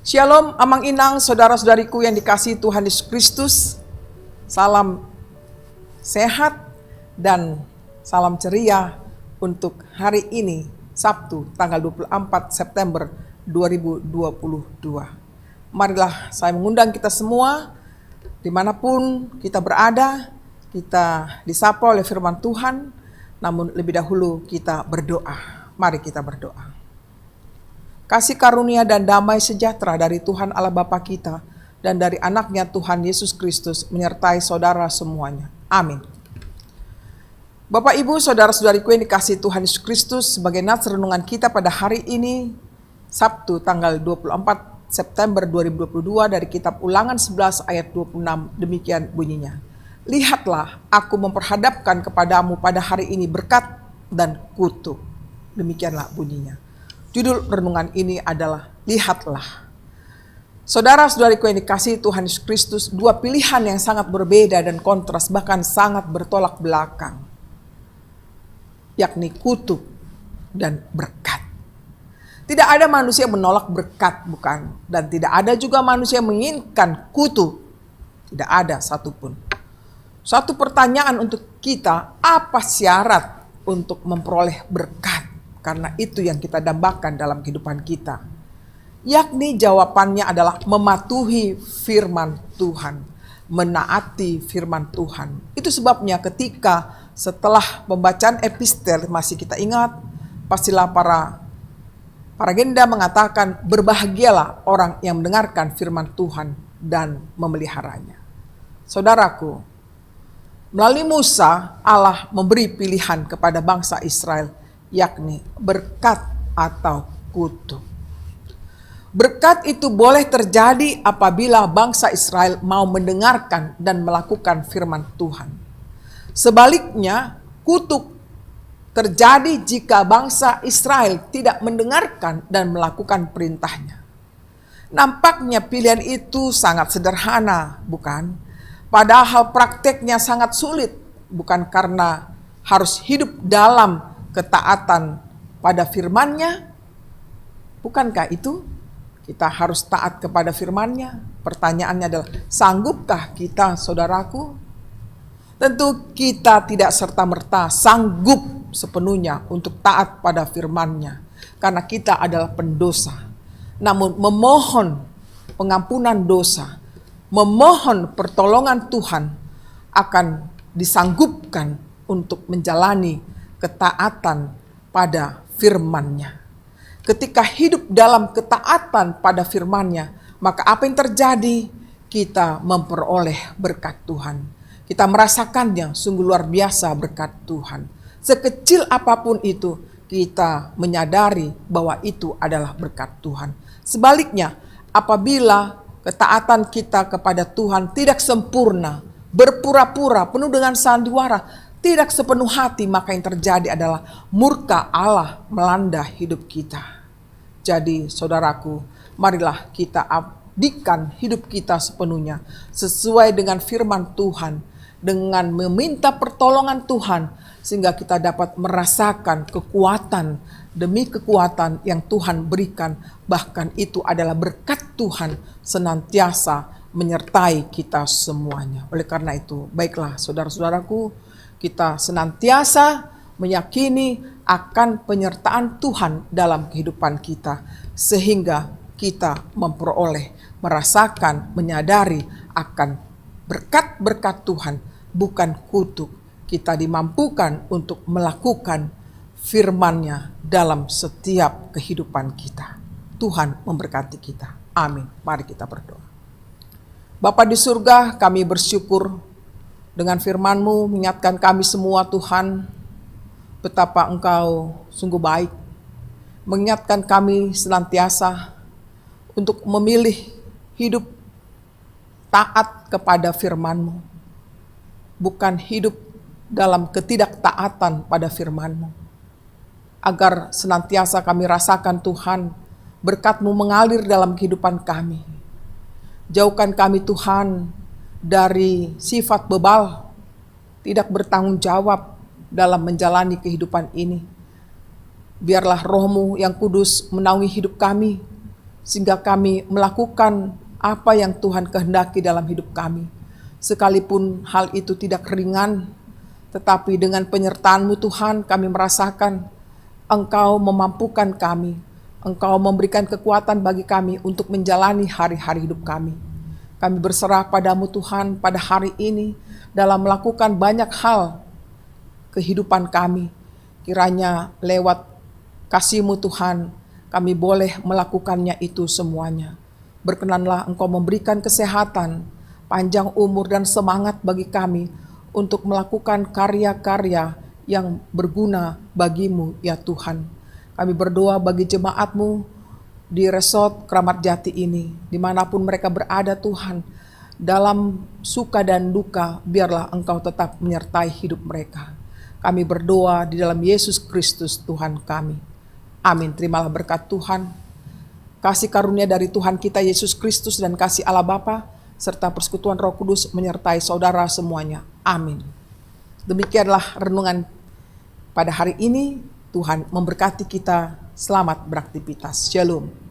Shalom, Amang Inang, saudara-saudariku yang dikasihi Tuhan Yesus Kristus. Salam sehat dan salam ceria untuk hari ini, Sabtu, tanggal 24 September 2022. Marilah saya mengundang kita semua, dimanapun kita berada, kita disapa oleh firman Tuhan, namun lebih dahulu kita berdoa. Mari kita berdoa. Kasih karunia dan damai sejahtera dari Tuhan Allah Bapa kita dan dari anaknya Tuhan Yesus Kristus menyertai saudara semuanya. Amin. Bapak Ibu, saudara-saudariku yang dikasihi Tuhan Yesus Kristus, sebagai nats renungan kita pada hari ini, Sabtu tanggal 24 September 2022 dari kitab Ulangan 11 ayat 26, demikian bunyinya. Lihatlah, aku memperhadapkan kepadamu pada hari ini berkat dan kutuk. Demikianlah bunyinya. Judul renungan ini adalah Lihatlah. Saudara-saudariku yang dikasihi Tuhan Yesus Kristus, dua pilihan yang sangat berbeda dan kontras, bahkan sangat bertolak belakang, yakni kutuk dan berkat. Tidak ada manusia yang menolak berkat, bukan? Dan tidak ada juga manusia yang menginginkan kutuk. Tidak ada satupun. Satu pertanyaan untuk kita, apa syarat untuk memperoleh berkat? Karena itu yang kita dambakan dalam kehidupan kita. Yakni jawabannya adalah mematuhi firman Tuhan. Menaati firman Tuhan. Itu sebabnya ketika setelah pembacaan epistel, masih kita ingat, pastilah para genda mengatakan, berbahagialah orang yang mendengarkan firman Tuhan dan memeliharanya. Saudaraku, melalui Musa, Allah memberi pilihan kepada bangsa Israel, yakni berkat atau kutuk. Berkat itu boleh terjadi apabila bangsa Israel mau mendengarkan dan melakukan firman Tuhan. Sebaliknya, kutuk terjadi jika bangsa Israel tidak mendengarkan dan melakukan perintahnya. Nampaknya pilihan itu sangat sederhana, bukan? Padahal prakteknya sangat sulit, bukan karena harus hidup dalam ketaatan pada firman-Nya. Bukankah itu? Kita harus taat kepada firman-Nya. Pertanyaannya adalah, sanggupkah kita, saudaraku? Tentu kita tidak serta-merta sanggup sepenuhnya untuk taat pada firman-Nya, karena kita adalah pendosa. Namun memohon pengampunan dosa, memohon pertolongan Tuhan akan disanggupkan untuk menjalani ketaatan pada firman-Nya. Ketika hidup dalam ketaatan pada firman-Nya, maka apa yang terjadi? Kita memperoleh berkat Tuhan. Kita merasakannya sungguh luar biasa berkat Tuhan. Sekecil apapun itu, kita menyadari bahwa itu adalah berkat Tuhan. Sebaliknya, apabila ketaatan kita kepada Tuhan tidak sempurna, berpura-pura, penuh dengan sandiwara, tidak sepenuh hati, maka yang terjadi adalah murka Allah melanda hidup kita. Jadi saudaraku, marilah kita abdikan hidup kita sepenuhnya sesuai dengan firman Tuhan, dengan meminta pertolongan Tuhan, sehingga kita dapat merasakan kekuatan demi kekuatan yang Tuhan berikan. Bahkan itu adalah berkat Tuhan senantiasa menyertai kita semuanya. Oleh karena itu, baiklah saudara-saudaraku, kita senantiasa meyakini akan penyertaan Tuhan dalam kehidupan kita, sehingga kita memperoleh, merasakan, menyadari akan berkat-berkat Tuhan, bukan kutuk. Kita dimampukan untuk melakukan firman-Nya dalam setiap kehidupan kita. Tuhan memberkati kita. Amin. Mari kita berdoa. Bapa di surga, kami bersyukur dengan firman-Mu mengingatkan kami semua, Tuhan, betapa Engkau sungguh baik. Mengingatkan kami senantiasa untuk memilih hidup taat kepada firman-Mu. Bukan hidup dalam ketidaktaatan pada firman-Mu. Agar senantiasa kami rasakan, Tuhan, berkat-Mu mengalir dalam kehidupan kami. Jauhkan kami, Tuhan, dari sifat bebal, tidak bertanggung jawab dalam menjalani kehidupan ini. Biarlah Roh-Mu yang kudus menaungi hidup kami, sehingga kami melakukan apa yang Tuhan kehendaki dalam hidup kami. Sekalipun hal itu tidak ringan, tetapi dengan penyertaan-Mu Tuhan, kami merasakan Engkau memampukan kami. Engkau memberikan kekuatan bagi kami untuk menjalani hari-hari hidup kami. Kami berserah padamu Tuhan pada hari ini dalam melakukan banyak hal kehidupan kami. Kiranya lewat kasih-Mu Tuhan, kami boleh melakukannya itu semuanya. Berkenanlah Engkau memberikan kesehatan, panjang umur dan semangat bagi kami untuk melakukan karya-karya yang berguna bagi-Mu ya Tuhan. Kami berdoa bagi jemaat-Mu di Resort Kramat Jati ini, dimanapun mereka berada Tuhan, dalam suka dan duka, biarlah Engkau tetap menyertai hidup mereka. Kami berdoa di dalam Yesus Kristus Tuhan kami. Amin. Terimalah berkat Tuhan, kasih karunia dari Tuhan kita Yesus Kristus dan kasih Allah Bapa serta persekutuan Roh Kudus menyertai saudara semuanya. Amin. Demikianlah renungan pada hari ini. Tuhan memberkati kita. Selamat beraktivitas. Shalom.